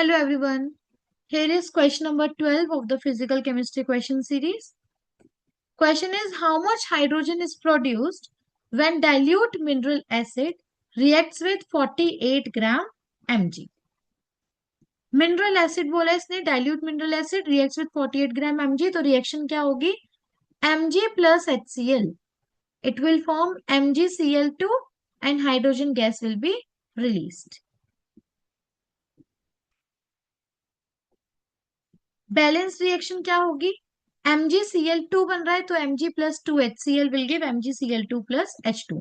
Hello everyone. Here is question number 12 of the physical chemistry question series. Question is how much hydrogen is produced when dilute mineral acid reacts with 48 gram Mg. Mineral acid बोला इसने, dilute mineral acid reacts with 48 gram Mg, तो reaction क्या होगी? Mg plus HCl. It will form MgCl2 and hydrogen gas will be released. Balance reaction क्या होगी? MgCl2 बन रहा है तो Mg plus 2HCl will give MgCl2 plus H2.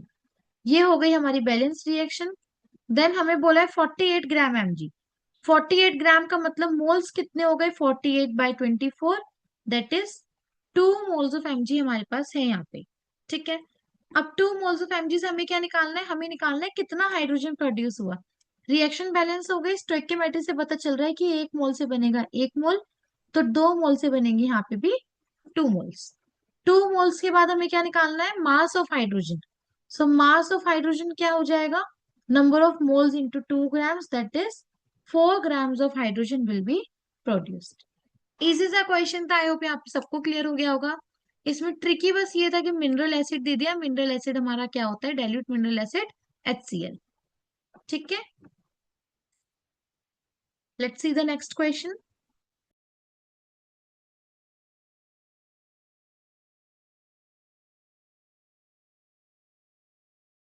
ये हो गई हमारी बैलेंस रिएक्शन. देन हमें बोला है 48 ग्राम Mg. 48 ग्राम का मतलब मोल्स कितने हो गए? 48/24, that is 2 moles of Mg हमारे पास है यहाँ पे. ठीक है. अब 2 मोल्स ऑफ Mg से हमें क्या निकालना है? हमें निकालना है कितना हाइड्रोजन प्रोड्यूस हुआ. रिएक्शन बैलेंस हो गई. स्टोइकियोमेट्री से पता चल रहा है कि 1 मोल से बनेगा 1 मोल, तो 2 मोल से बनेंगे यहाँ पे भी 2 मोल्स. 2 मोल्स के बाद हमें क्या निकालना है? Mass of hydrogen. So mass of hydrogen क्या हो जाएगा? Number of moles into 2 grams, that is 4 grams of hydrogen will be produced. Easy सा क्वेश्चन था. आई होप यहाँ पे सबको क्लियर हो गया होगा. इसमें ट्रिकी बस ये था कि मिनरल एसिड दे दिया. मिनरल एसिड हमारा क्या होता है? Dilute mineral acid HCl. ठीक है. Let's see the next question.